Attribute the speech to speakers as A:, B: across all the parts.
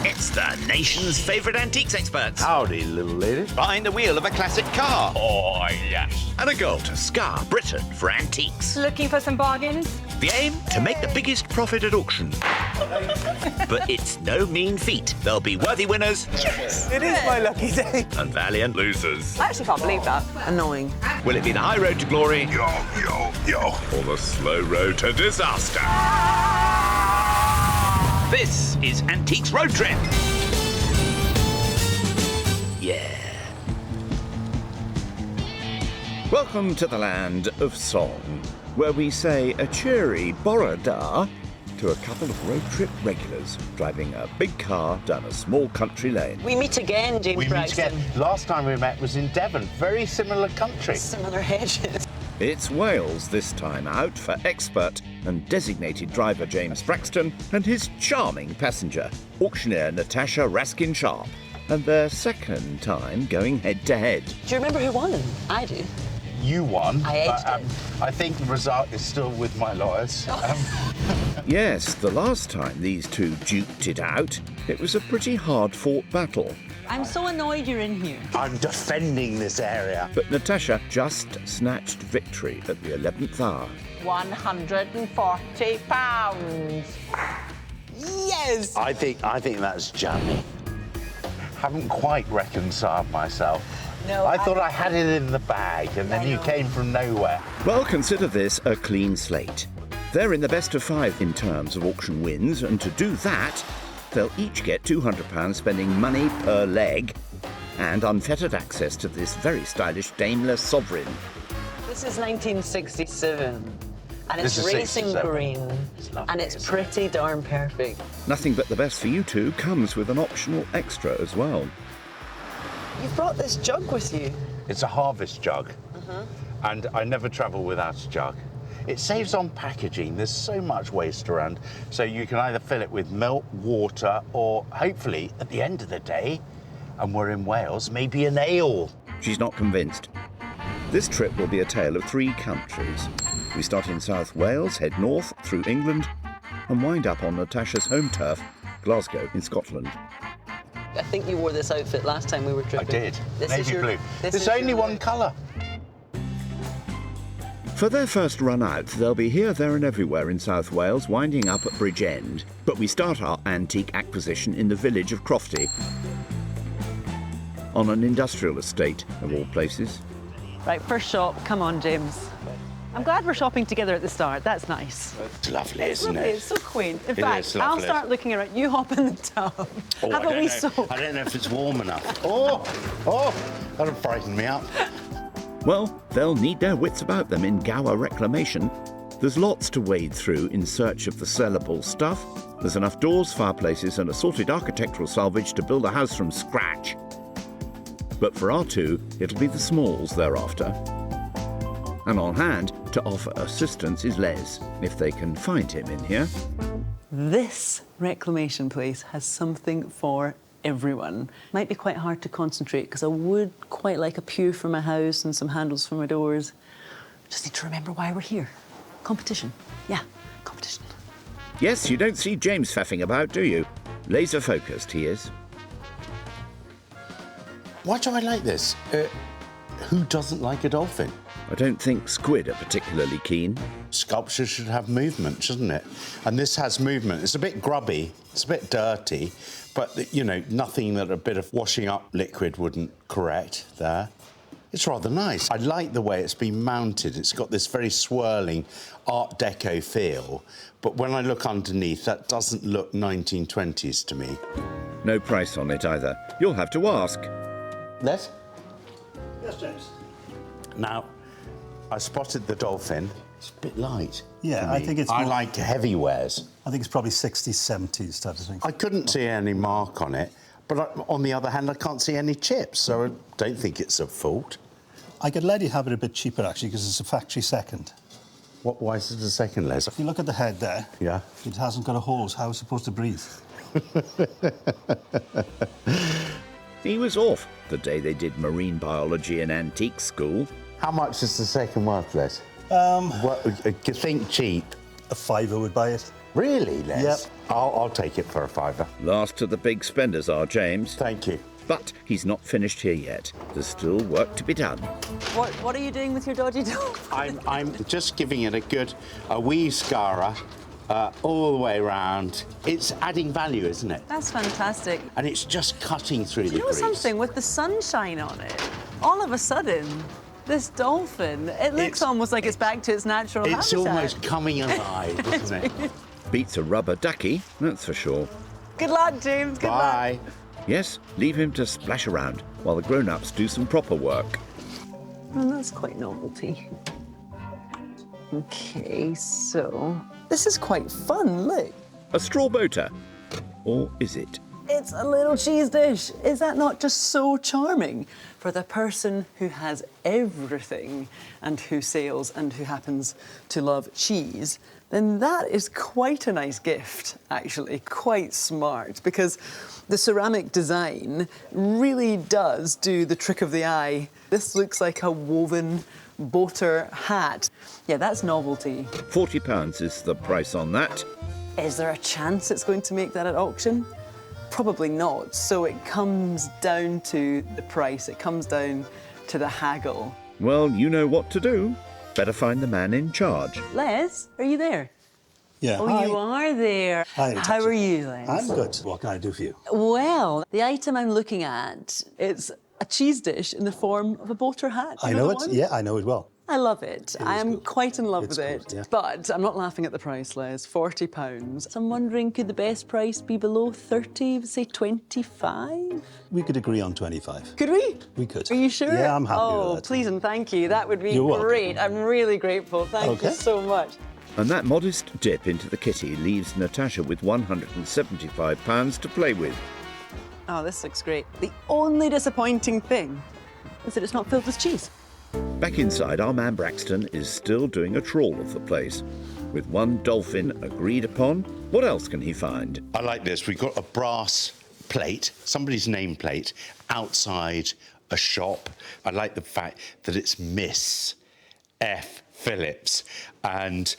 A: It's the nation's favourite antiques experts.
B: Howdy, little lady.
A: Behind the wheel of a classic car.
B: Oh, yes.
A: And a goal to scar Britain for antiques.
C: Looking for some bargains?
A: The aim? To make the biggest profit at auction. But it's no mean feat. There'll be worthy winners.
C: Yes!
D: It is my lucky day.
A: And valiant losers.
C: I actually can't believe that. Annoying.
A: Will it be the high road to glory?
B: Yo, yo, yo.
A: Or the slow road to disaster? This is Antiques Road Trip. Yeah. Welcome to the land of song, where we say a cheery Borada to a couple of road trip regulars driving a big car down a small country lane.
E: We meet again, James Braxton.
B: Last time we met was in Devon. Very similar country.
E: Similar hedges.
A: It's Wales this time out for expert and designated driver James Braxton and his charming passenger, auctioneer Natasha Raskin Sharp, and their second time going head-to-head.
E: Do you remember who won? I do.
B: You won.
E: I edged
B: I think the result is still with my lawyers.
A: Yes, the last time these two duked it out, it was a pretty hard-fought battle.
E: I'm so annoyed you're in here.
B: I'm defending this area.
A: But Natasha just snatched victory at the 11th hour.
E: £140. Yes!
B: I think that's jammy. Haven't quite reconciled myself.
E: No,
B: I thought I had it in the bag, and then you came from nowhere.
A: Well, consider this a clean slate. They're in the best of 5 in terms of auction wins, and to do that, they'll each get £200 spending money per leg and unfettered access to this very stylish Daimler Sovereign.
E: This is 1967, and it's
B: This is
E: racing
B: 67.
E: green, and it's pretty darn perfect.
A: Nothing but the best for you two comes with an optional extra as well.
E: You've brought this jug with you.
B: It's a harvest jug, and I never travel without a jug. It saves on packaging. There's so much waste around, so you can either fill it with milk, water, or hopefully, at the end of the day, and we're in Wales, maybe an ale.
A: She's not convinced. This trip will be a tale of 3 countries. We start in South Wales, head north through England, and wind up on Natasha's home turf, Glasgow in Scotland.
E: I think you wore this outfit last time we were
B: I
E: tripping.
B: did.
E: This is
B: Navy
E: your-
B: blue.
E: this
B: There's
E: is
B: only
E: your
B: one
E: look.
B: colour.
A: For their first run out, they'll be here, there and everywhere in South Wales, winding up at Bridgend. But we start our antique acquisition in the village of Crofty, on an industrial estate, of all places.
F: Right, first shop. Come on, James. I'm glad we're shopping together at the start. That's nice.
B: It's lovely,
F: It's
B: isn't
F: lovely.
B: it?
F: It's so quaint. In
B: It
F: fact,
B: is
F: I'll
B: lovely.
F: start looking around. You hop in the tub.
B: Oh,
F: Have a wee soak.
B: I don't know if it's warm enough. Oh, that'll frighten me up.
A: Well, they'll need their wits about them in Gower reclamation. There's lots to wade through in search of the sellable stuff. There's enough doors, fireplaces and assorted architectural salvage to build a house from scratch. But for our two, it'll be the smalls they're after. And on hand to offer assistance is Les, if they can find him in here.
F: This reclamation place has something for everyone. Might be quite hard to concentrate because I would quite like a pew for my house and some handles for my doors. Just need to remember why we're here. Competition. Yeah, competition.
A: Yes, you don't see James faffing about, do you? Laser focused he is.
B: Why do I like this? Who doesn't like a dolphin?
A: I don't think squid are particularly keen.
B: Sculpture should have movement, shouldn't it? And this has movement. It's a bit grubby, it's a bit dirty, but, you know, nothing that a bit of washing up liquid wouldn't correct there. It's rather nice. I like the way it's been mounted. It's got this very swirling Art Deco feel, but when I look underneath, that doesn't look 1920s to me.
A: No price on it either. You'll have to ask.
B: Les?
D: Yes, James.
B: Now, I spotted the dolphin. It's a bit light.
D: Yeah,
B: to
D: I
B: me.
D: think it's
B: I
D: more-
B: like heavy wares.
D: I think it's probably 60s, 70s type of thing.
B: I couldn't see any mark on it, but on the other hand, I can't see any chips, so I don't think it's at fault.
D: I could let you have it a bit cheaper, actually, because it's a factory second.
B: Why is it a second, Les?
D: If you look at the head there,
B: Yeah.
D: it hasn't got a hose. How is it supposed to breathe?
A: He was off the day they did marine biology in antique school.
B: How much is the second worth, Les? What, think cheap.
D: A fiver would buy it.
B: Really, Les?
D: Yep.
B: I'll take it for a fiver.
A: Last of the big spenders are James.
B: Thank you.
A: But he's not finished here yet. There's still work to be done.
F: What are you doing with your dodgy dog?
B: I'm just giving it a wee scara all the way around. It's adding value, isn't it?
F: That's fantastic.
B: And it's just cutting through the
F: You know
B: grease.
F: something? With the sunshine on it, all of a sudden, this dolphin, it looks
B: It's-
F: almost like it's back to its natural
B: It's
F: habitat.
B: almost coming alive, isn't it?
A: Beats a rubber ducky, that's for sure.
F: Good luck, James. Good luck.
B: Bye.
A: Yes, leave him to splash around while the grown-ups do some proper work.
F: Well, that's quite novelty. Okay, so this is quite fun. Look,
A: A straw boater. Or is it?
F: it's a little cheese dish. Is that not just so charming for the person who has everything and who sails and who happens to love cheese? Then that is quite a nice gift, actually, quite smart, because the ceramic design really does do the trick of the eye. This looks like a woven boater hat. Yeah, that's novelty.
A: £40 is the price on that.
F: Is there a chance it's going to make that at auction? Probably not. So it comes down to the price. It comes down to the haggle.
A: Well, you know what to do. Better find the man in charge.
F: Les, are you there?
D: Yeah.
F: Oh,
D: hi.
F: you are there.
D: Hi,
F: How
D: Natasha.
F: are you, Les?
D: I'm good. What can I do for you?
F: Well, the item I'm looking at, it's a cheese dish in the form of a boater hat. Do
D: I
F: you
D: know
F: the
D: it.
F: one?
D: Yeah, I know it well.
F: I love it. I am
D: good.
F: quite in love
D: It's
F: with
D: good,
F: it.
D: yeah.
F: But I'm not laughing at the price, Les. £40. So I'm wondering, could the best price be below 30, say 25?
D: We could agree on 25.
F: Could we?
D: We could.
F: Are you sure?
D: Yeah, I'm happy
F: Oh,
D: with that.
F: please and thank you. That would be
D: You're welcome.
F: great. I'm really grateful. Thank you
D: Okay.
F: so much.
A: And that modest dip into the kitty leaves Natasha with £175 to play with.
F: Oh, this looks great. The only disappointing thing is that it's not filled with cheese.
A: Back inside, our man Braxton is still doing a trawl of the place. With one dolphin agreed upon, what else can he find?
B: I like this. We've got a brass plate, somebody's nameplate, outside a shop. I like the fact that it's Miss F. Phillips, and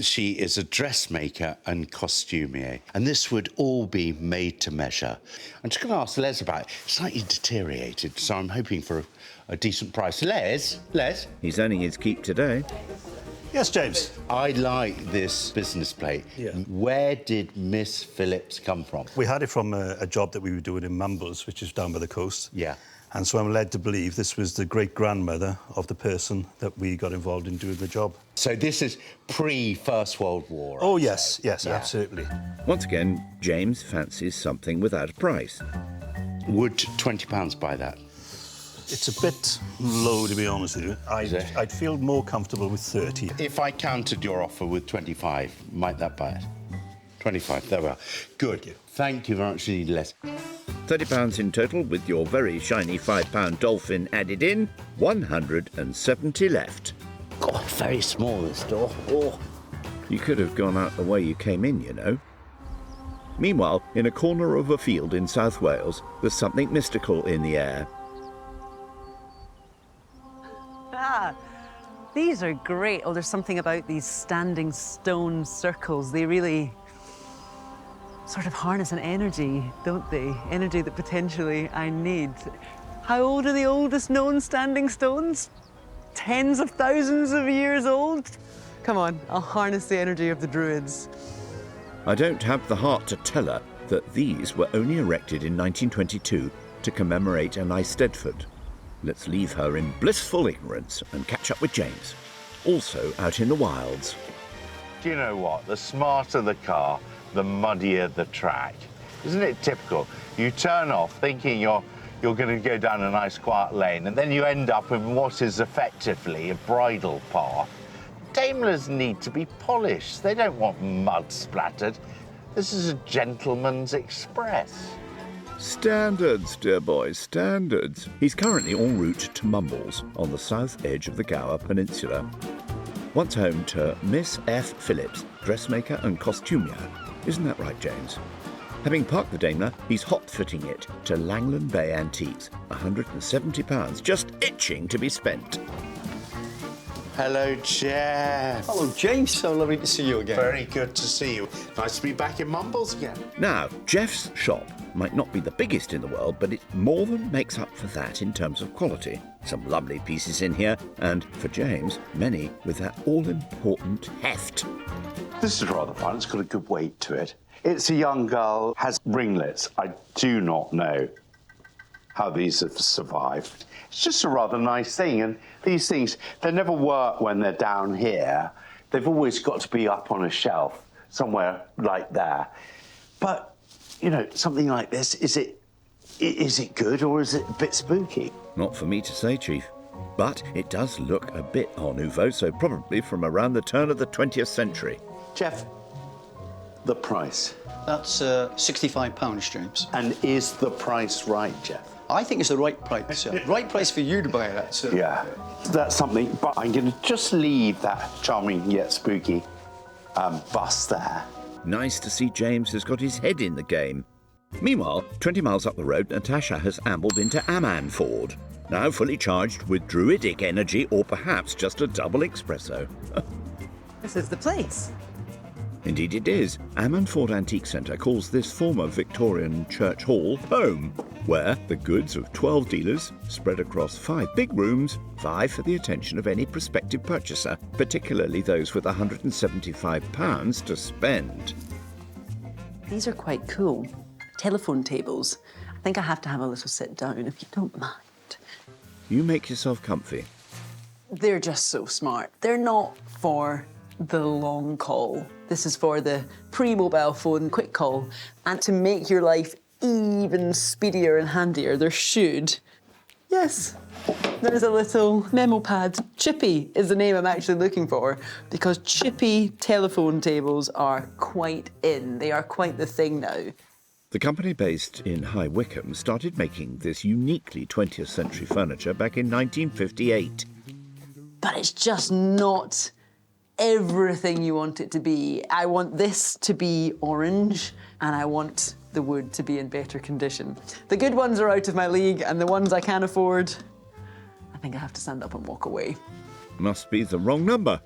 B: she is a dressmaker and costumier. And this would all be made to measure. I'm just going to ask Les about it. It's slightly deteriorated, so I'm hoping for a decent price. Les?
A: He's earning his keep today.
D: Yes, James.
B: I like this business plate.
D: Yeah.
B: Where did Miss Phillips come from?
D: We had it from a job that we were doing in Mumbles, which is down by the coast.
B: Yeah.
D: And so I'm led to believe this was the great-grandmother of the person that we got involved in doing the job.
B: So this is pre-First World War.
D: Oh,
B: I'd
D: yes,
B: say.
D: yes,
B: Yeah.
D: absolutely.
A: Once again, James fancies something without a price.
B: Would £20 buy that?
D: It's a bit low, to be honest with you.
B: it?
D: I'd feel more comfortable with 30.
B: If I countered your offer with 25, might that buy it? 25, there we are. Good. Thank you very much indeed, Les.
A: £30 in total with your very shiny £5 dolphin added in. 170 left.
B: God, very small, this door. Oh.
A: You could have gone out the way you came in, you know. Meanwhile, in a corner of a field in South Wales, there's something mystical in the air.
F: Ah, these are great. Oh, there's something about these standing stone circles. They really sort of harness an energy, don't they? Energy that potentially I need. How old are the oldest known standing stones? Tens of thousands of years old? Come on, I'll harness the energy of the Druids.
A: I don't have the heart to tell her that these were only erected in 1922 to commemorate an Eisteddfod. Let's leave her in blissful ignorance and catch up with James, also out in the wilds.
G: Do you know what? The smarter the car, the muddier the track. Isn't it typical? You turn off thinking you're going to go down a nice quiet lane, and then you end up in what is effectively a bridle path. Daimlers need to be polished. They don't want mud splattered. This is a gentleman's express.
A: Standards, dear boy, standards. He's currently en route to Mumbles on the south edge of the Gower Peninsula. Once home to Miss F. Phillips, dressmaker and costumier. Isn't that right, James? Having parked the Daimler, he's hot-footing it to Langland Bay Antiques. £170, just itching to be spent.
B: Hello, Jeff.
H: Hello, James. So lovely to see you again.
B: Very good to see you. Nice to be back in Mumbles again.
A: Now, Jeff's shop might not be the biggest in the world, but it more than makes up for that in terms of quality. Some lovely pieces in here, and for James, many with that all-important heft.
G: This is rather fun. It's got a good weight to it. It's a young girl, has ringlets. I do not know how these have survived. It's just a rather nice thing, and these things, they never work when they're down here. They've always got to be up on a shelf, somewhere like there. But, you know, something like this, is it good or is it a bit spooky?
A: Not for me to say, Chief. But it does look a bit Art Nouveau, so probably from around the turn of the 20th century.
B: Jeff, the price.
H: That's £65, James.
B: And is the price right, Jeff?
H: I think it's the right price, sir. Right price for you to buy that, sir.
G: Yeah,
B: That's something, but I'm going to just leave that charming yet spooky bust there.
A: Nice to see James has got his head in the game. Meanwhile, 20 miles up the road, Natasha has ambled into Ammanford, now fully charged with druidic energy or perhaps just a double espresso.
F: This is the place.
A: Indeed it is. Ammanford Antique Centre calls this former Victorian church hall home, where the goods of 12 dealers spread across 5 big rooms vie for the attention of any prospective purchaser, particularly those with £175 to spend.
F: These are quite cool. Telephone tables. I think I have to have a little sit down, if you don't mind.
A: You make yourself comfy.
F: They're just so smart. They're not for the long call. This is for the pre-mobile phone quick call. And to make your life even speedier and handier, there should... Yes, there's a little memo pad. Chippy is the name I'm actually looking for, because chippy telephone tables are quite in. They are quite the thing now.
A: The company based in High Wycombe started making this uniquely 20th century furniture back in 1958.
F: But it's just not everything you want it to be. I want this to be orange, and I want the wood to be in better condition. The good ones are out of my league, and the ones I can't afford, I think I have to stand up and walk away.
A: Must be the wrong number.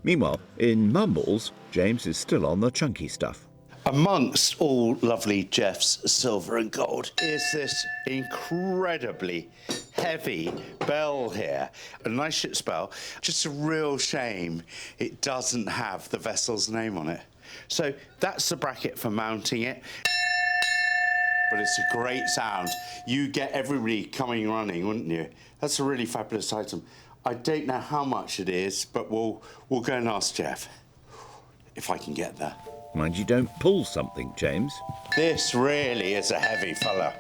A: Meanwhile, in Mumbles, James is still on the chunky stuff.
B: Amongst all lovely Jeff's silver and gold is this incredibly heavy bell here. A nice ship's bell. Just a real shame it doesn't have the vessel's name on it. So that's the bracket for mounting it. But it's a great sound. You get everybody coming running, wouldn't you? That's a really fabulous item. I don't know how much it is, but we'll go and ask Jeff if I can get there.
A: Mind you don't pull something, James.
B: This really is a heavy fella.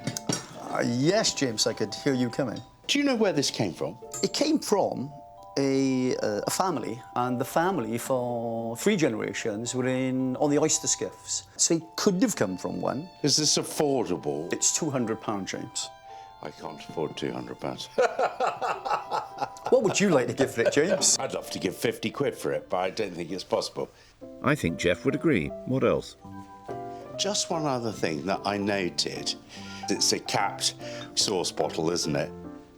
H: Yes, James, I could hear you coming.
B: Do you know where this came from?
H: It came from a family, and the family for 3 generations were on the oyster skiffs. So it could have come from one.
B: Is this affordable?
H: It's £200, James.
B: I can't afford £200.
H: What would you like to give for it, James?
B: I'd love to give 50 quid for it, but I don't think it's possible.
A: I think Jeff would agree. What else?
B: Just one other thing that I noted. It's a capped sauce bottle, isn't it?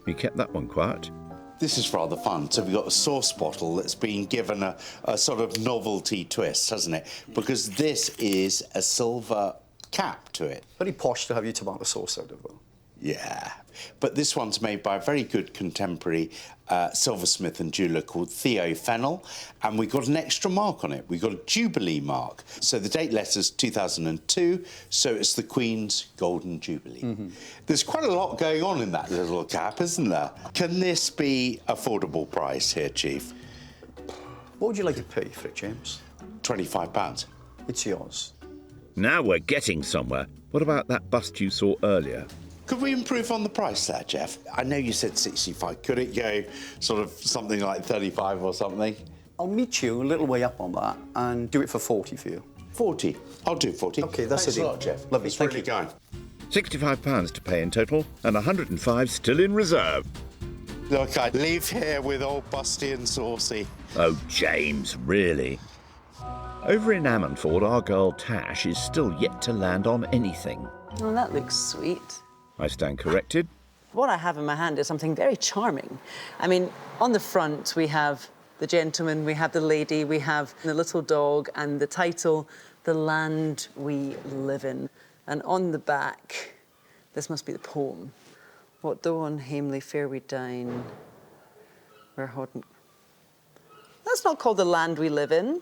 A: You kept that one quiet.
B: This is rather fun. So we've got a sauce bottle that's been given a sort of novelty twist, hasn't it? Because this is a silver cap to it.
H: Very posh to have your tomato sauce out of it.
B: Yeah, but this one's made by a very good contemporary silversmith and jeweller called Theo Fennell, and we got an extra mark on it. We got a Jubilee mark. So the date letter's 2002, so it's the Queen's Golden Jubilee. Mm-hmm. There's quite a lot going on in that little cap, isn't there? Can this be affordable price here, Chief?
H: What would you like to pay for it, James?
B: £25.
H: It's yours.
A: Now we're getting somewhere. What about that bust you saw earlier?
B: Could we improve on the price there, Jeff? I know you said 65. Could it go sort of something like 35 or something?
H: I'll meet you a little way up on that and do it for 40 for you.
B: 40? I'll do 40.
H: OK, that's
B: Thanks
H: it.
B: a lot, Jeff.
H: Lovely,
B: It's
H: thank
B: really
H: you.
B: going.
A: £65 to pay in total and 105 still in reserve.
B: Look, I leave here with old Busty and Saucy.
A: Oh, James, really? Over in Ammanford, our girl Tash is still yet to land on anything.
F: Oh, that looks sweet.
A: I stand corrected.
F: What I have in my hand is something very charming. I mean, on the front we have the gentleman, we have the lady, we have the little dog, and the title, The Land We Live In. And on the back, this must be the poem. What though on hamely fair we dine, where hodden... That's not called The Land We Live In.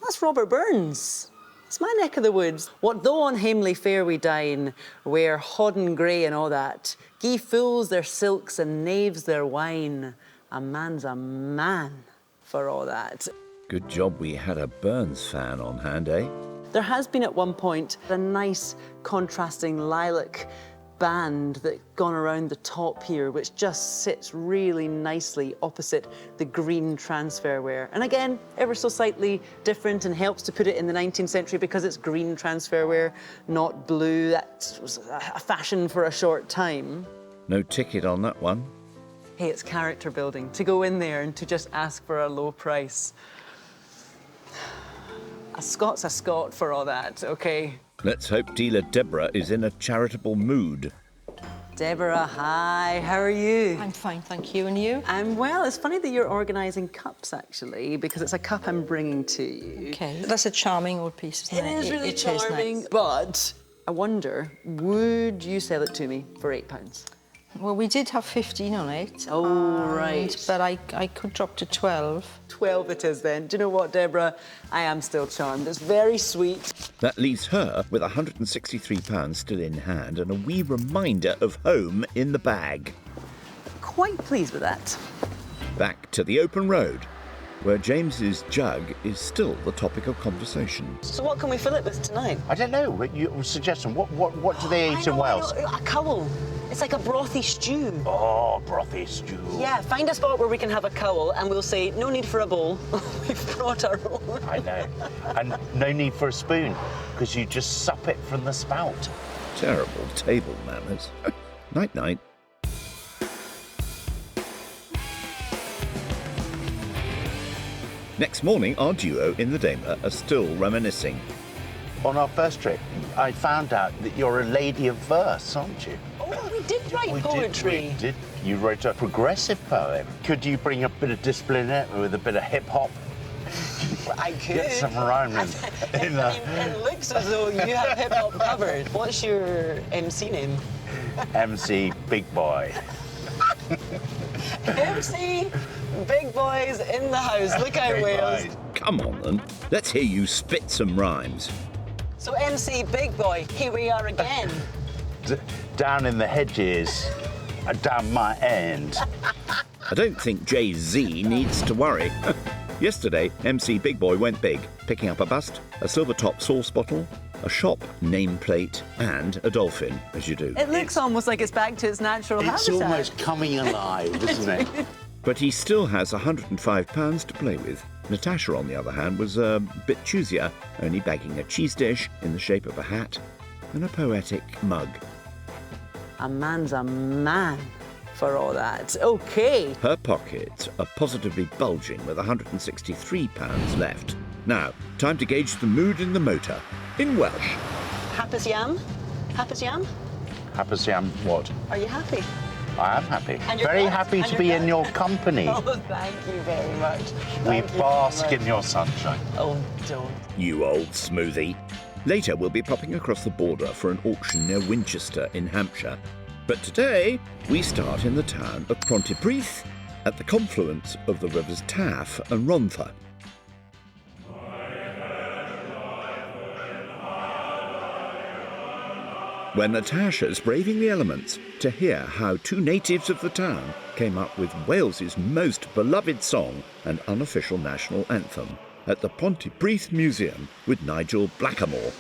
F: That's Robert Burns. It's my neck of the woods. What though on hamely fair we dine, where hodden grey and all that, gie fools their silks and knaves their wine, a man's a man for all that.
A: Good job we had a Burns fan on hand, eh?
F: There has been at one point a nice contrasting lilac band that's gone around the top here, which just sits really nicely opposite the green transfer wear. And again, ever so slightly different, and helps to put it in the 19th century because it's green transfer wear, not blue. That was a fashion for a short time.
A: No ticket on that one.
F: Hey, it's character building to go in there and to just ask for a low price. A Scot's a Scot for all that, okay?
A: Let's hope dealer Deborah is in a charitable mood.
F: Deborah, hi, how are you?
I: I'm fine, thank you. And you?
F: I'm well. It's funny that you're organising cups, actually, because it's a cup I'm bringing to you.
I: Okay, that's a charming old piece, isn't it?
F: It is really
I: It is
F: charming,
I: nice.
F: but I wonder, would you sell it to me for £8?
I: Well, we did have 15 on it.
F: Oh, right.
I: But I could drop to 12.
F: 12 it is then. Do you know what, Deborah? I am still charmed. It's very sweet.
A: That leaves her with £163 still in hand and a wee reminder of home in the bag.
F: Quite pleased with that.
A: Back to the open road, where James's jug is still the topic of conversation.
E: So what can we fill it with tonight?
G: I don't know. Suggestion. What do they eat in Wales?
E: I know. A cowl. It's like a brothy stew.
G: Oh, brothy stew.
E: Yeah, find a spot where we can have a cowl and we'll say, no need for a bowl. We've brought our own.
G: I know. And no need for a spoon, because you just sup it from the spout.
A: Terrible table manners. Night-night. Next morning, our duo in the Daimler are still reminiscing.
G: On our first trip, I found out that you're a lady of verse, aren't you?
E: Oh, we did write poetry.
G: We did. You wrote a progressive poem. Could you bring a bit of discipline in it with a bit of hip-hop?
E: I could.
G: Get some rhyming.
E: It looks as though you have hip-hop covered. What's your MC name?
G: MC Big Boy.
E: MC Big Boys in the house. Look out, Wales.
A: Come on, then. Let's hear you spit some rhymes.
E: So MC Big Boy, here we are again.
G: Down in the hedges, down my end.
A: I don't think Jay-Z needs to worry. Yesterday, MC Big Boy went big, picking up a bust, a silver-top sauce bottle, a shop nameplate, and a dolphin, as you do.
F: It looks almost like it's back to its natural
B: It's
F: habitat.
B: almost coming alive, isn't it?
A: But he still has £105 to play with. Natasha, on the other hand, was a bit choosier, only bagging a cheese dish in the shape of a hat and a poetic mug.
F: A man's a man for all that. OK.
A: Her pockets are positively bulging with £163 left. Now, time to gauge the mood in the motor. In Welsh.
E: Hapus yam? Hapus yam?
G: Hapus yam what?
E: Are you happy?
G: I am happy.
E: And you're
G: Very
E: glad?
G: happy
E: And
G: to
E: you're
G: be in
E: glad?
G: your company.
E: Oh, thank you very much.
G: We
E: Thank you
G: bask
E: very
G: in
E: much.
G: your sunshine.
E: Oh, don't.
A: You old smoothie. Later, we'll be popping across the border for an auction near Winchester in Hampshire. But today, we start in the town of Pontypridd, at the confluence of the rivers Taff and Rhondda. Where Natasha's braving the elements to hear how two natives of the town came up with Wales's most beloved song and unofficial national anthem at the Pontypridd Museum with Nigel Blackamore.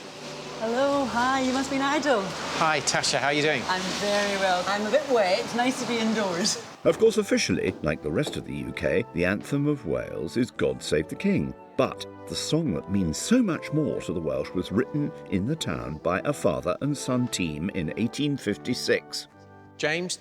F: Hello, hi, you must be Nigel.
J: Hi, Tasha, how are you doing?
F: I'm very well. I'm a bit wet. It's nice to be indoors.
A: Of course, officially, like the rest of the UK, the anthem of Wales is God Save the King. But the song that means so much more to the Welsh was written in the town by a father and son team in 1856.
J: James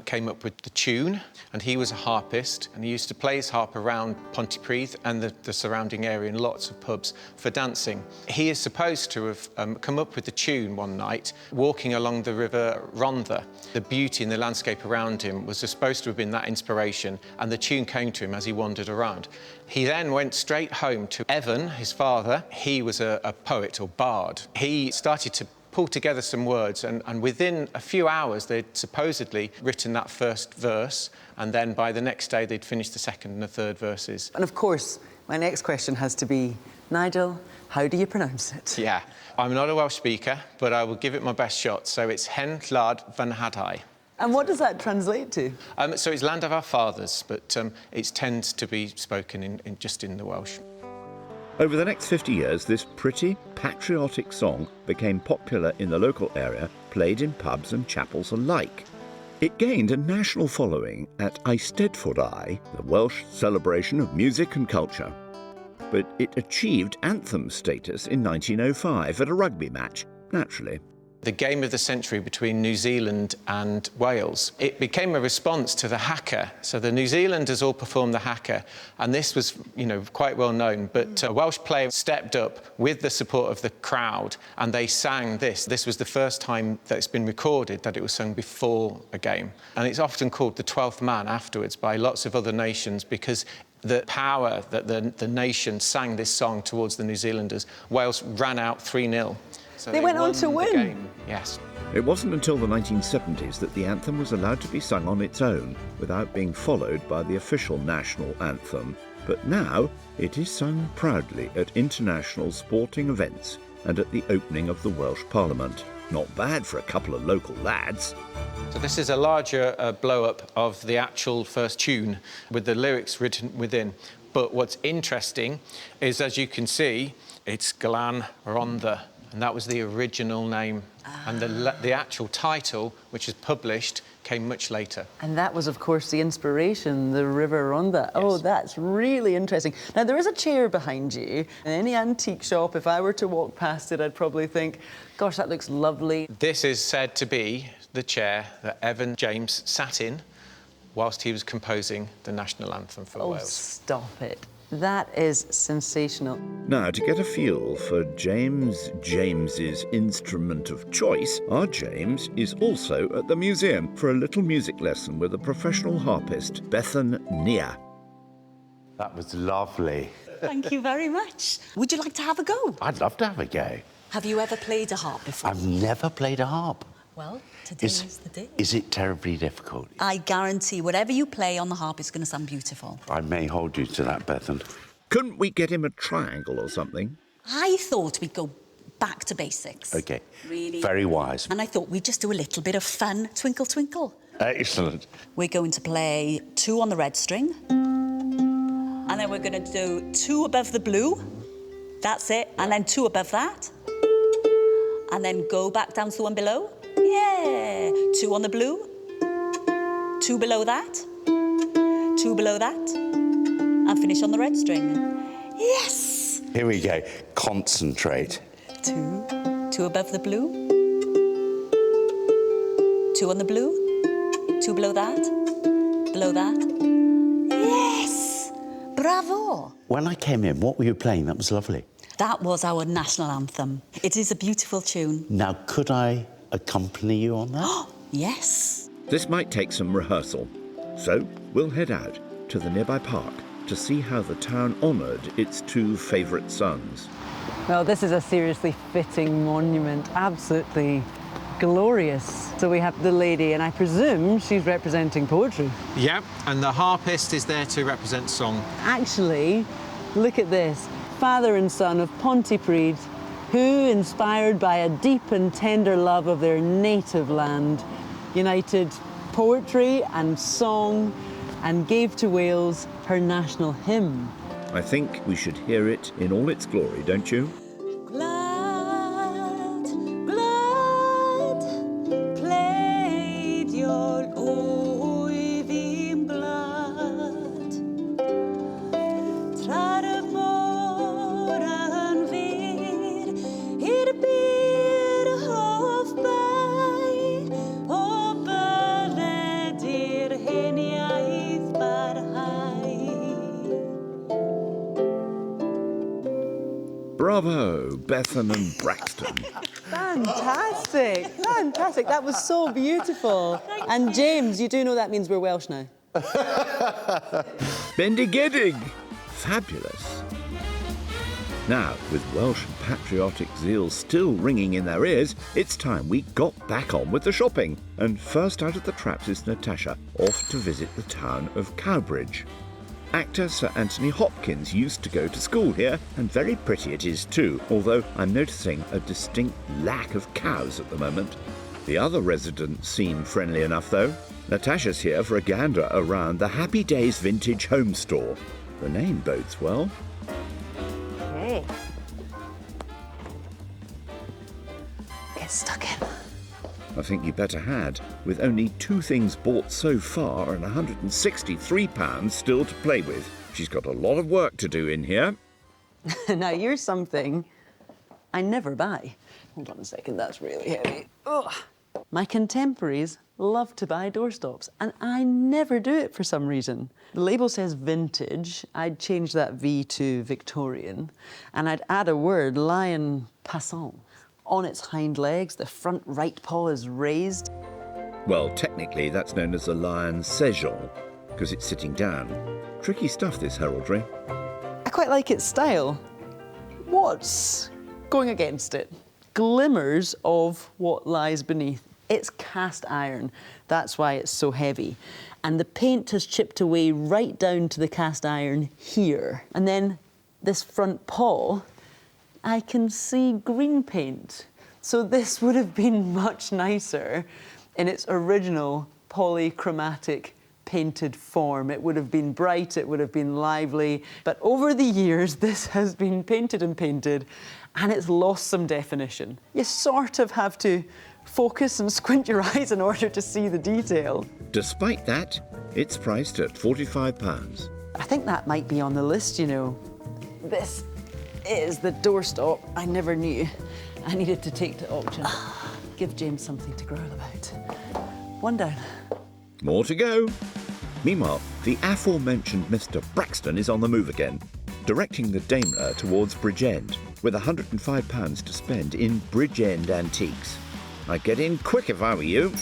J: came up with the tune, and he was a harpist, and he used to play his harp around Pontypridd and the surrounding area in lots of pubs for dancing. He is supposed to have come up with the tune one night, walking along the river Rhondda. The beauty and the landscape around him was supposed to have been that inspiration, and the tune came to him as he wandered around. He then went straight home to Evan, his father. He was a poet or bard. He started to pull together some words, and within a few hours they'd supposedly written that first verse, and then by the next day they'd finished the second and the third verses.
F: And of course, my next question has to be, Nigel, how do you pronounce it?
J: Yeah, I'm not a Welsh speaker, but I will give it my best shot. So it's Hen Llad Fy Nhadau.
F: And what does that translate to?
J: So it's Land of Our Fathers, but it tends to be spoken in just in the Welsh.
A: Over the next 50 years, this pretty, patriotic song became popular in the local area, played in pubs and chapels alike. It gained a national following at Eisteddfodau, the Welsh celebration of music and culture. But it achieved anthem status in 1905 at a rugby match, naturally.
J: The game of the century between New Zealand and Wales. It became a response to the haka. So the New Zealanders all performed the haka, and this was, quite well known. But a Welsh player stepped up with the support of the crowd, and they sang this. This was the first time that it's been recorded that it was sung before a game. And it's often called the 12th man afterwards by lots of other nations because the power that the nation sang this song towards the New Zealanders. Wales ran out 3-0. So
F: they went on to win.
J: Game. Yes.
A: It wasn't until the 1970s that the anthem was allowed to be sung on its own without being followed by the official national anthem. But now it is sung proudly at international sporting events and at the opening of the Welsh Parliament. Not bad for a couple of local lads.
J: So this is a larger blow-up of the actual first tune with the lyrics written within. But what's interesting is, as you can see, it's Glan Rhondda. And that was the original name. And the actual title, which is published, came much later.
F: And that was, of course, the inspiration, the River Rhondda. Yes. Oh, that's really interesting. Now, there is a chair behind you. In any antique shop, if I were to walk past it, I'd probably think, gosh, that looks lovely.
J: This is said to be the chair that Evan James sat in whilst he was composing the national anthem for Wales. Oh,
F: stop it. That is sensational.
A: Now, to get a feel for James's instrument of choice, our James is also at the museum for a little music lesson with a professional harpist, Bethan Nia.
B: That was lovely.
K: Thank you very much. Would you like to have a go?
B: I'd love to have a go.
K: Have you ever played a harp before?
B: I've never played a harp.
K: Well, today is the day.
B: Is it terribly difficult?
K: I guarantee whatever you play on the harp is going to sound beautiful.
B: I may hold you to that, Bethan.
A: Couldn't we get him a triangle or something?
K: I thought we'd go back to basics.
B: OK.
K: Really?
B: Very wise.
K: And I thought we'd just do a little bit of fun, twinkle, twinkle.
B: Excellent.
K: We're going to play 2 on the red string. And then we're going to do 2 above the blue. That's it. And then 2 above that. And then go back down to the one below. Yeah. 2 on the blue. 2 below that. 2 below that. And finish on the red string. Yes!
B: Here we go. Concentrate.
K: 2. 2 above the blue. 2 on the blue. 2 below that. Below that. Yes! Bravo!
B: When I came in, what were you playing? That was lovely.
K: That was our national anthem. It is a beautiful tune.
B: Now, could I accompany you on that?
K: Yes.
A: This might take some rehearsal. So we'll head out to the nearby park to see how the town honoured its 2 favourite sons.
F: Well, this is a seriously fitting monument. Absolutely glorious. So we have the lady, and I presume she's representing poetry.
J: Yep, and the harpist is there to represent song.
F: Actually, look at this. Father and son of Pontypridd, who, inspired by a deep and tender love of their native land, united poetry and song and gave to Wales her national hymn.
A: I think we should hear it in all its glory, don't you?
K: Glad, glad, played your oivim blood. Trad of mor and vir, it beer of by,
A: Bravo, Bethan and Braxton.
F: Fantastic, fantastic. That was so beautiful. And James, you do know that means we're Welsh now.
A: Bendigedig. Fabulous. Now, with Welsh and patriotic zeal still ringing in their ears, it's time we got back on with the shopping. And first out of the traps is Natasha, off to visit the town of Cowbridge. Actor Sir Anthony Hopkins used to go to school here, and very pretty it is too, although I'm noticing a distinct lack of cows at the moment. The other residents seem friendly enough though. Natasha's here for a gander around the Happy Days Vintage Home Store. The name bodes well.
F: Hey. Get stuck in.
A: I think you better had, with only 2 things bought so far and £163 still to play with. She's got a lot of work to do in here.
F: Now, here's something I never buy. Hold on a second, that's really heavy. Ugh. My contemporaries love to buy doorstops, and I never do it for some reason. The label says vintage. I'd change that V to Victorian, and I'd add a word, lion passant. On its hind legs, the front right paw is raised.
A: Well, technically, that's known as a lion séjour, because it's sitting down. Tricky stuff, this heraldry.
F: I quite like its style. What's going against it? Glimmers of what lies beneath. It's cast iron. That's why it's so heavy. And the paint has chipped away right down to the cast iron here. And then this front paw, I can see green paint. So this would have been much nicer in its original polychromatic painted form. It would have been bright, it would have been lively. But over the years, this has been painted and it's lost some definition. You sort of have to focus and squint your eyes in order to see the detail.
A: Despite that, it's priced at £45.
F: I think that might be on the list, you know. This is the doorstop I never knew I needed to take to auction. Give James something to growl about. One down.
A: More to go. Meanwhile, the aforementioned Mr. Braxton is on the move again, directing the Daimler towards Bridgend, with £105 to spend in Bridgend Antiques. I'd get in quick if I were you.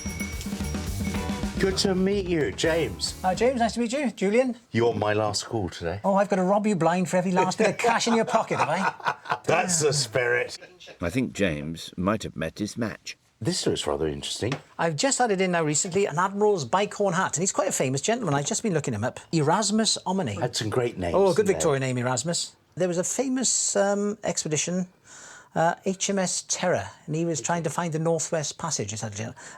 B: Good to meet you, James.
L: James, nice to meet you. Julian?
B: You're my last call today.
L: Oh, I've got to rob you blind for every last bit of cash in your pocket, have I?
B: That's the spirit.
A: I think James might have met his match.
B: This looks rather interesting.
L: I've just had it in now recently, an Admiral's bicorn hat, and he's quite a famous gentleman. I've just been looking him up. Erasmus Omni.
B: Had some great names.
L: Oh, a good Victorian name, Erasmus. There was a famous expedition, HMS Terror, and he was trying to find the Northwest Passage,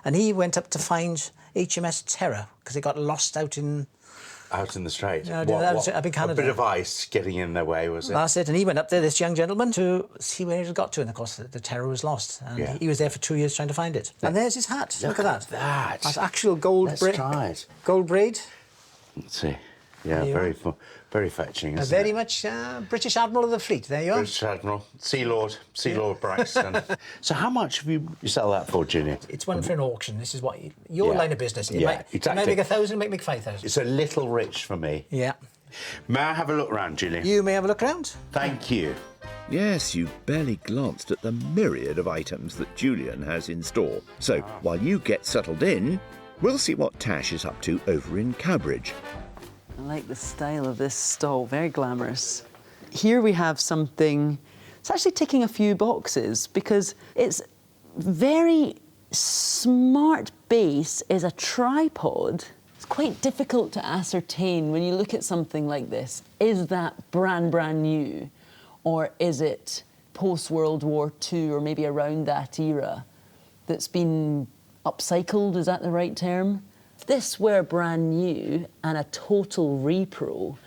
L: and he went up to find HMS Terror because it got lost out in...
B: Out in the Strait?
L: Yeah, that was up in Canada.
B: A bit of ice getting in their way, was it?
L: That's it, and he went up there, this young gentleman, to see where it got to, and of course the Terror was lost, and he was there for 2 years trying to find it. And there's his hat, look at that. That's actual gold braid.
B: Let's try it.
L: Gold braid.
B: Let's see. Yeah, very fetching, isn't
L: very
B: it?
L: much British Admiral of the Fleet, there you are.
B: British Admiral, Sea Lord Braxton. So how much have you sell that for, Junior?
L: It's one for an auction. This is what your line of business. It might
B: exactly.
L: make 1,000, it might make 5,000.
B: It's a little rich for me.
L: Yeah.
B: May I have a look round, Julian?
L: You may have a look round.
B: Thank you.
A: Yes, you barely glanced at the myriad of items that Julian has in store. So, while you get settled in, we'll see what Tash is up to over in Cowbridge.
F: I like the style of this stall, very glamorous. Here we have something, it's actually ticking a few boxes because it's very smart base is a tripod. It's quite difficult to ascertain when you look at something like this. Is that brand new? Or is it post-World War II or maybe around that era that's been upcycled, is that the right term? If this were brand new and a total repro,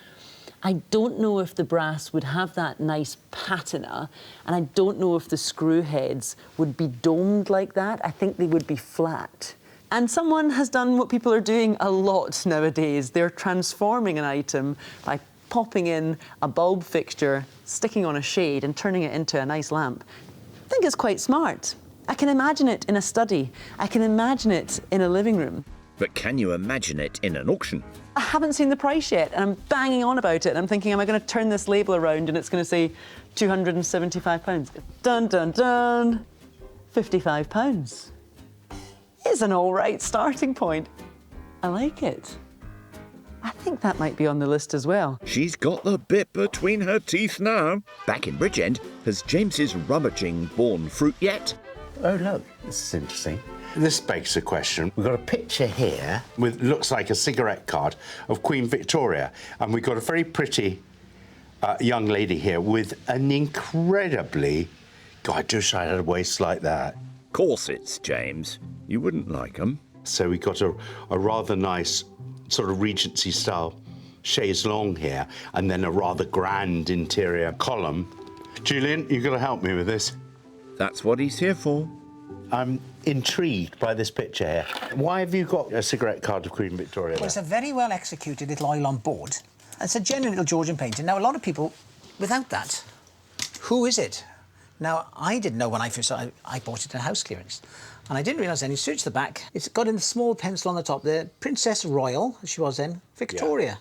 F: I don't know if the brass would have that nice patina, and I don't know if the screw heads would be domed like that. I think they would be flat. And someone has done what people are doing a lot nowadays. They're transforming an item by popping in a bulb fixture, sticking on a shade and turning it into a nice lamp. I think it's quite smart. I can imagine it in a study. I can imagine it in a living room.
A: But can you imagine it in an auction?
F: I haven't seen the price yet, and I'm banging on about it, and I'm thinking, am I going to turn this label around and it's going to say £275? Dun, dun, dun. £55. It's an all right starting point. I like it. I think that might be on the list as well.
A: She's got the bit between her teeth now. Back in Bridgend, has James's rummaging borne fruit yet?
B: Oh, look, this is interesting. This begs a question. We've got a picture here with looks like a cigarette card of Queen Victoria, and we've got a very pretty young lady here with an incredibly... God, I do wish I had a waist like that.
A: Corsets, James. You wouldn't like them.
B: So we got a rather nice sort of Regency-style chaise longue here, and then a rather grand interior column. Julian, you've got to help me with this.
A: That's what he's here for.
B: I'm intrigued by this picture here. Why have you got a cigarette card of Queen Victoria
L: Well, it's a very well executed little oil on board. It's a genuine little Georgian painting. Now, a lot of people, without that, who is it? Now, I didn't know when I first saw it. I bought it in house clearance. And I didn't realise then, you search the back, it's got in a small pencil on the top there, Princess Royal, as she was then, Victoria,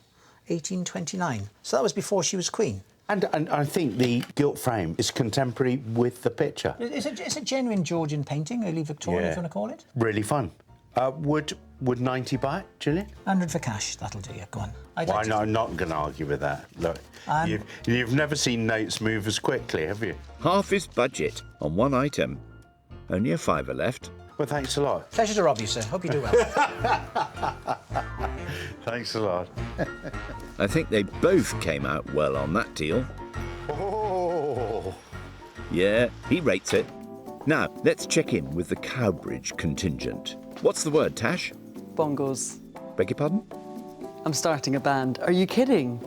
L: 1829. So that was before she was Queen.
B: And I think the gilt frame is contemporary with the picture.
L: It's a genuine Georgian painting, early Victorian, if you want to call it.
B: Really fun. Would 90 buy it, Julian?
L: 100 for cash, that'll do you, go on.
B: I'm not going to argue with that. Look, you've never seen notes move as quickly, have you?
A: Half his budget on one item. Only a £5 left.
B: Well, thanks a lot.
L: Pleasure to rob you, sir. Hope you do well.
B: Thanks a lot.
A: I think they both came out well on that deal.
B: Oh!
A: Yeah, he rates it. Now, let's check in with the Cowbridge contingent. What's the word, Tash?
F: Bongos.
A: Beg your pardon?
F: I'm starting a band. Are you kidding?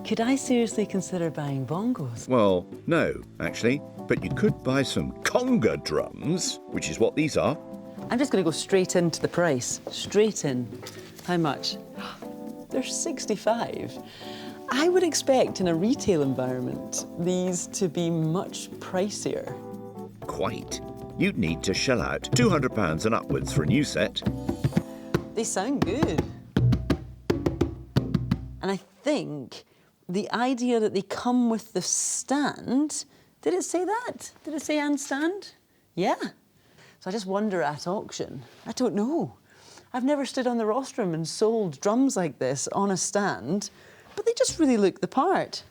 F: Could I seriously consider buying bongos?
A: Well, no, actually. But you could buy some conga drums, which is what these are.
F: I'm just going to go straight into the price. Straight in. How much? They're 65. I would expect in a retail environment these to be much pricier.
A: Quite. You'd need to shell out £200 and upwards for a new set.
F: They sound good. And I think the idea that they come with the stand... Did it say that? Did it say and stand? Yeah. So I just wonder at auction. I don't know. I've never stood on the rostrum and sold drums like this on a stand, but they just really look the part.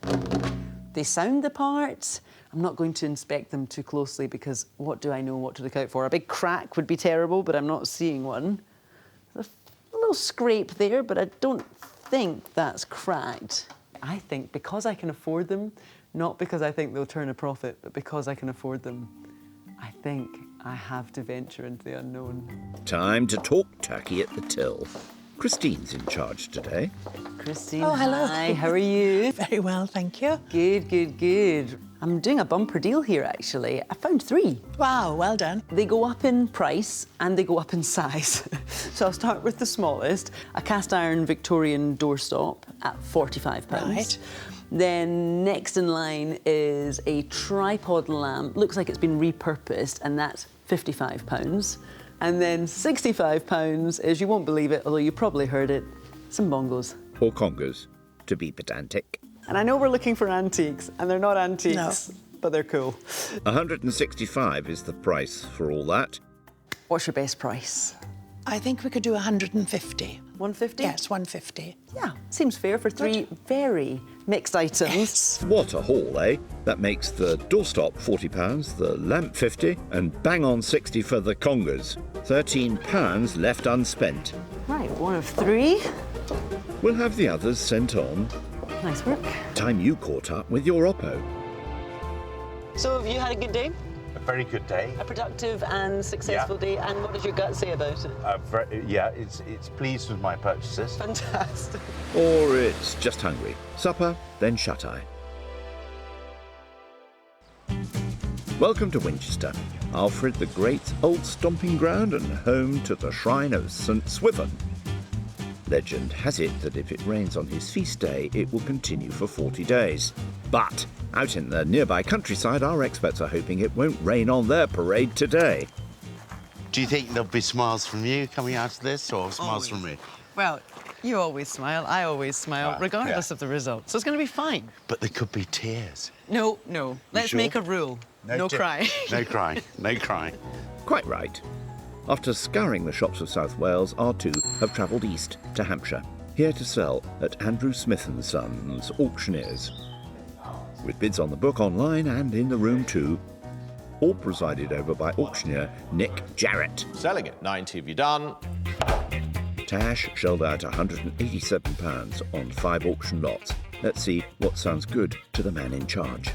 F: They sound the part. I'm not going to inspect them too closely because what do I know what to look out for? A big crack would be terrible, but I'm not seeing one. There's a little scrape there, but I don't think that's cracked. I think because I can afford them, not because I think they'll turn a profit, but because I can afford them, I think I have to venture into the unknown.
A: Time to talk turkey at the till. Christine's in charge today.
F: Christine,
M: oh, hello.
F: Hi, how are you?
M: Very well, thank you.
F: Good, good, good. I'm doing a bumper deal here, actually. I found 3.
M: Wow, well done.
F: They go up in price and they go up in size. So I'll start with the smallest, a cast iron Victorian doorstop at £45.
M: Right.
F: Then next in line is a tripod lamp. Looks like it's been repurposed, and that's £55. And then £65 is, you won't believe it, although you probably heard it, some bongos.
A: Or congas, to be pedantic.
F: And I know we're looking for antiques, and they're not antiques, but they're cool.
A: £165 is the price for all that.
F: What's your best price?
M: I think we could do 150.
F: 150?
M: Yes, 150.
F: Yeah, seems fair for 3 very mixed items.
M: Yes.
A: What a haul, eh? That makes the doorstop £40, the lamp 50, and bang on 60 for the congas. £13 left unspent.
F: Right, 1 of 3.
A: We'll have the others sent on.
F: Nice work.
A: Time you caught up with your Oppo.
E: So have you had a good day?
B: A very good day.
E: A productive and successful day. And what does your gut say about it?
B: It's pleased with my purchases.
E: Fantastic.
A: Or it's just hungry. Supper, then shut-eye. Welcome to Winchester, Alfred the Great's old stomping ground and home to the shrine of St. Swithin. Legend has it that if it rains on his feast day, it will continue for 40 days. But out in the nearby countryside, our experts are hoping it won't rain on their parade today.
B: Do you think there'll be smiles from you coming out of this, or smiles from me?
E: Well, you always smile, I always smile, regardless of the result. So it's going to be fine.
B: But there could be tears.
E: No, no. Let's
B: sure?
E: make a rule. No crying.
B: No crying. No crying.
A: Quite right. After scouring the shops of South Wales, our two have travelled east to Hampshire, here to sell at Andrew Smith & Sons Auctioneers. With bids on the book online and in the room too, all presided over by auctioneer Nick Jarrett.
N: Selling at 90 have you done?
A: Tash shelled out £187 on 5 auction lots. Let's see what sounds good to the man in charge.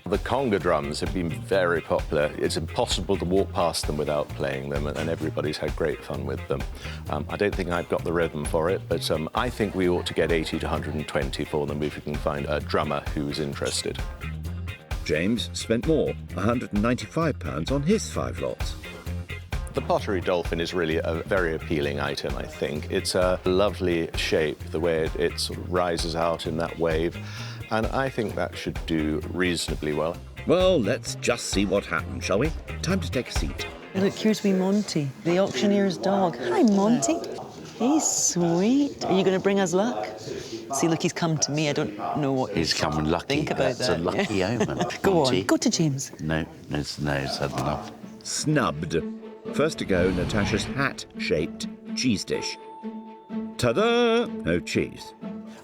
O: The conga drums have been very popular. It's impossible to walk past them without playing them, and everybody's had great fun with them. I don't think I've got the rhythm for it, but I think we ought to get 80 to 120 for them if we can find a drummer who's interested.
A: James spent more, £195 on his 5 lots.
O: The pottery dolphin is really a very appealing item, I think. It's a lovely shape, the way it sort of rises out in that wave, and I think that should do reasonably well.
A: Well, let's just see what happens, shall we? Time to take a seat.
F: Hey, look, here's wee Monty, the auctioneer's dog. Hi, Monty. He's sweet. Are you going to bring us luck? See, look, he's come to me. I don't know what
B: He's coming lucky.
F: think about
B: That's
F: that.
B: a lucky omen.
F: Go
B: Monty.
F: on, go to James.
B: No, it's had enough.
A: Snubbed. First to go, Natasha's hat-shaped cheese dish. Ta-da! No cheese.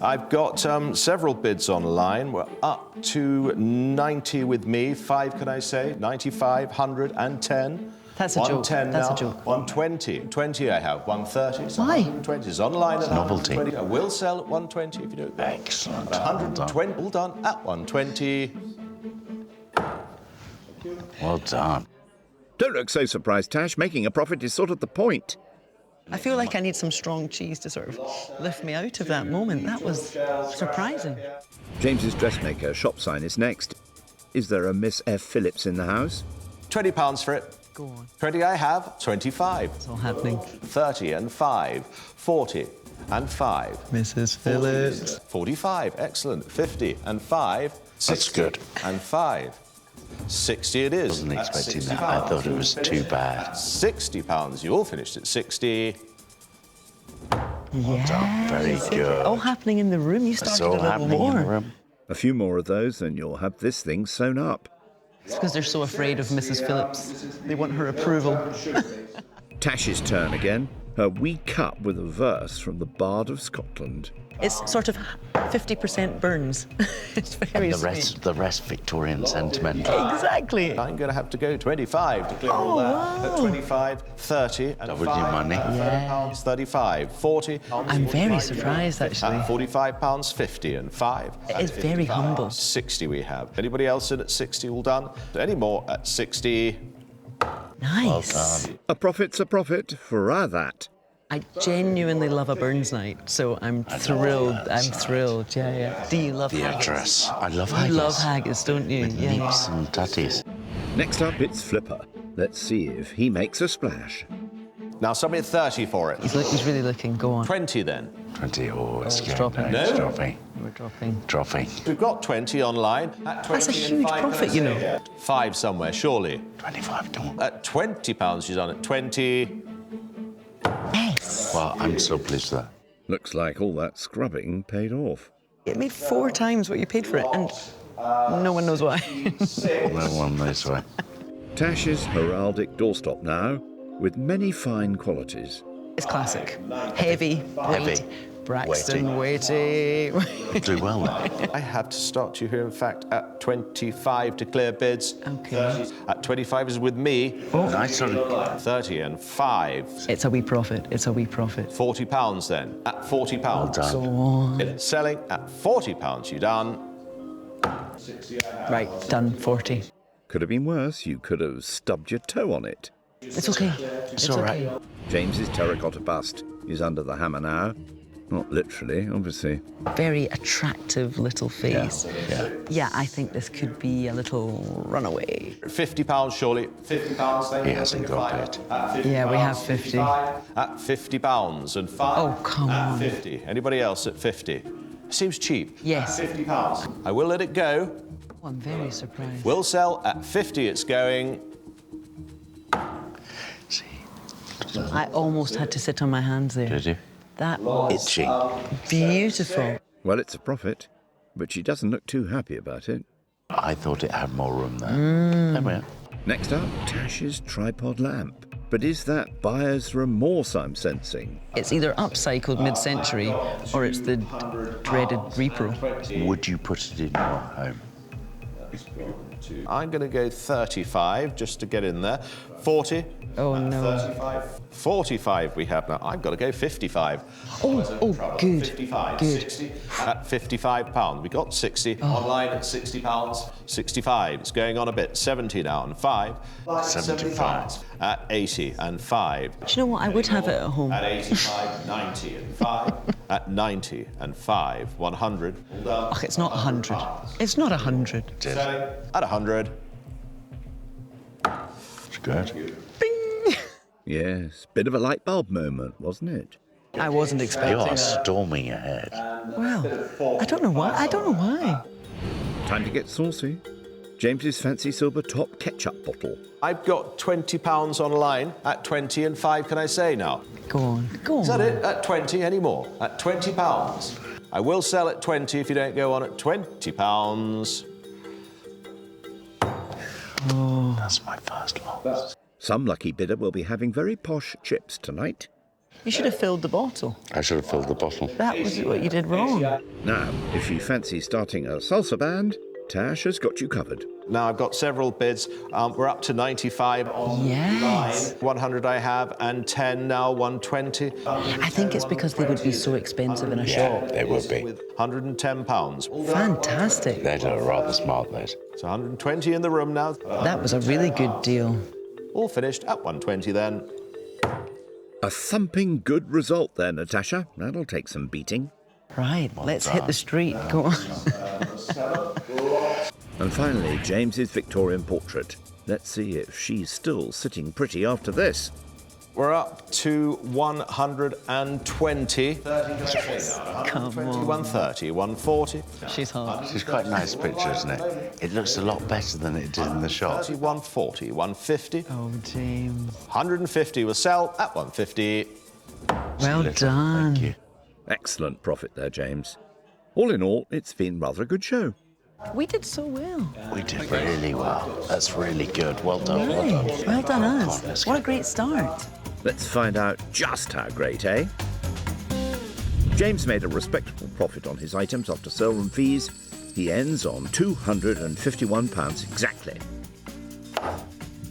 N: I've got several bids online. We're up to 90 with me. 5, can I say? 95, 110.
F: That's a joke.
N: 110
F: That's
N: now.
F: a joke.
N: 120. 20 I have. 130. So
F: Why?
N: 120 is online at
B: Novelty.
N: 120. I will sell at 120 if you do it.
B: Excellent.
N: 120. All done at 120.
B: Well done.
A: Don't look so surprised, Tash. Making a profit is sort of the point.
E: I feel like I need some strong cheese to sort of lift me out of that moment. That was surprising.
A: James's dressmaker shop sign is next. Is there a Miss F. Phillips in the house?
N: £20 for it.
E: Go on.
N: 20 I have. 25.
E: It's all happening.
N: 30 and 5. 40 and 5.
E: Mrs. Phillips.
N: 45. Excellent. 50 and 5. 60
B: good.
N: and 5. 60 it is.
B: Wasn't
N: At
B: expecting that.
N: 65.
B: I thought it was too bad.
N: £60. You all finished at 60.
E: Yeah.
B: Very good.
E: All happening in the room. You
B: That's
E: started
B: all
E: a little
B: happening
E: more.
B: in the room.
A: A few more of those and you'll have this thing sewn up.
E: It's because they're so afraid of Mrs. Phillips. They want her approval.
A: Tash's turn again. Her wee cup with a verse from the Bard of Scotland.
E: It's sort of 50% Burns. It's very sweet.
B: The rest Victorian sentimental.
E: Exactly.
N: I'm going to have to go 25 to clear all that.
E: wow.
N: At 25, 30 and
B: Double your
N: 5.
B: money.
N: £30, 35, 40.
E: I'm very surprised, actually.
N: At £45, 50 and 5.
E: It is very humble.
N: 60 we have. Anybody else in at 60 all done? Any more at 60?
E: Nice.
A: A profit's a profit, for that.
E: I genuinely love a Burns night, so I'm thrilled. I'm thrilled. Yeah, yeah. Do you love
B: The
E: haggis?
B: address. I love
E: You
B: haggis.
E: love haggis, don't you?
B: With leeks and tutties.
A: Next up, it's Flipper. Let's see if he makes a splash.
N: Now, somebody at 30 for it.
E: He's really looking. Go on.
N: 20 then.
B: 20. Oh, it's
E: it's
B: going
E: dropping.
B: down. It's
N: No?
B: dropping.
E: We're dropping.
B: Dropping.
N: We've got 20 online. At 20
E: That's a
N: and
E: huge
N: 5,
E: profit,
N: can I
E: you
N: say?
E: know.
N: 5 somewhere, surely.
B: 25 don't.
N: At £20 she's on at 20.
E: Yes.
B: Well, I'm so pleased with that.
A: Looks like all that scrubbing paid off.
E: It made 4 times what you paid for it, and no one knows why.
B: No one knows why.
A: Tash's heraldic doorstop now, with many fine qualities.
E: It's classic. Heavy.
B: Heavy.
E: Weight. Braxton, weighty.
B: Do well then.
N: I have to start you here, in fact, at 25 to clear bids.
E: Okay.
N: At 25 is with me.
B: Nice one.
N: 30 and 5.
E: It's a wee profit. It's a wee profit.
N: £40 then. At £40.
B: Well done.
E: Go on.
N: Selling at £40 you done.
E: Right, done. 40.
A: Could have been worse. You could have stubbed your toe on it.
E: It's okay.
B: It's all right.
E: okay.
A: James's terracotta bust is under the hammer now. Not literally, obviously.
E: Very attractive little face.
B: Yeah.
E: Yeah, I think this could be a little runaway.
N: £50 surely. £50 then.
B: He hasn't got it.
E: Yeah, we have 50.
N: At £50 and 5.
E: Oh, come
N: at
E: on.
N: 50. Anybody else at 50? Seems cheap.
E: Yes.
N: At £50. I will let it go.
E: Oh, I'm very surprised.
N: Will sell at 50 it's going.
B: See,
F: I almost had to sit on my hands there.
G: Did you?
F: That was
G: Itchy.
F: beautiful.
A: Well, it's a profit, but she doesn't look too happy about it.
G: I thought it had more room there. There we are.
A: Next up, Tash's tripod lamp. But is that buyer's remorse I'm sensing?
F: It's either upcycled mid-century or it's the dreaded repro.
G: Would you put it in your home?
N: I'm going to go 35 just to get in there. 40.
F: Oh, no.
N: 35. 45 we have now. I've got to go 55.
F: Oh, good.
N: 55.
F: Good.
N: 60 at £55. We got 60. Online at £60. 65. It's going on a bit. 70 now and 5.
G: 75.
N: At 80 and 5.
F: Do you know what? I would have it at home.
N: At 85, 90 and 5. At 90 and 5. 100.
F: Oh, it's not 100. It's not 100.
N: Selling at 100.
G: It's good.
A: Yes, bit of a light bulb moment, wasn't it?
F: I wasn't expecting
G: You are
F: that.
G: storming ahead.
F: Well, I don't know why. I don't know why.
A: Time to get saucy. James's fancy silver top ketchup bottle.
N: I've got £20 online at 20 and 5, can I say now?
F: Go on. Go on.
N: Is that it? At 20 anymore? At £20. I will sell at 20 if you don't go on at £20.
F: Oh.
G: That's my first loss.
A: Some lucky bidder will be having very posh chips tonight.
F: You should have filled the bottle.
G: I should have filled the bottle.
F: That was what you did wrong.
A: Now, if you fancy starting a salsa band, Tash has got you covered.
N: Now I've got several bids. We're up to 95 online.
F: Yes.
N: 100 I have, and 10 now, 120.
F: I think it's because they would be so expensive in a shop.
G: They would be.
N: £110.
F: Fantastic.
G: They're rather smart, those.
N: It's 120 in the room now.
F: That was a really good deal.
N: All finished at 120 then.
A: A thumping good result there, Natasha. That'll take some beating.
F: Right, let's hit the street. Go on.
A: And finally, James's Victorian portrait. Let's see if she's still sitting pretty after this.
N: We're up to 120.
F: Come on.
N: 130, 140.
F: She's hot.
G: It's quite a nice picture, isn't it? It looks a lot better than it did in the shop.
N: 140, 150.
F: Oh, James.
N: 150 will sell at 150.
F: Well done.
G: Thank you.
A: Excellent profit there, James. All in all, it's been rather a good show.
F: We did so well.
G: We did really well. That's really good. Well done, well done.
F: Right. Well done us. What a great start.
A: Let's find out just how great, eh? James made a respectable profit on his items after sale and fees. He ends on £251 exactly.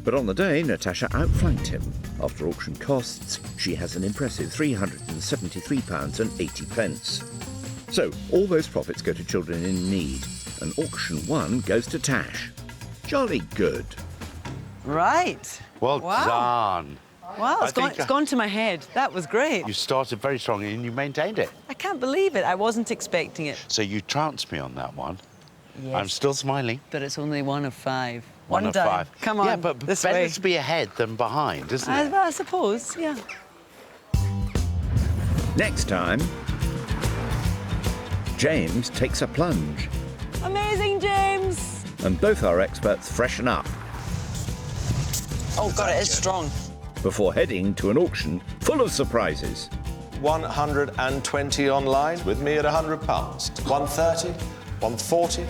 A: But on the day, Natasha outflanked him. After auction costs, she has an impressive £373.80. So, all those profits go to children in need, and auction 1 goes to Tash. Jolly good.
F: Right.
G: Well
F: Wow.
G: done.
F: Wow,
G: I
F: it's
G: think
F: gone to my head. That was great.
G: You started very strongly and you maintained it.
F: I can't believe it. I wasn't expecting it.
G: So you trounced me on that one.
F: Yes.
G: I'm still smiling.
F: But it's only 1 of 5.
G: One of
F: down.
G: 5.
F: Come on.
G: Yeah, but
F: this
G: better
F: way.
G: to be ahead than behind, isn't it?
F: I suppose, yeah.
A: Next time, James takes a plunge,
F: Amazing, James.
A: and both our experts freshen up
E: Oh, God, it is strong.
A: before heading to an auction full of surprises.
N: 120 online with me at £100. 130, 140,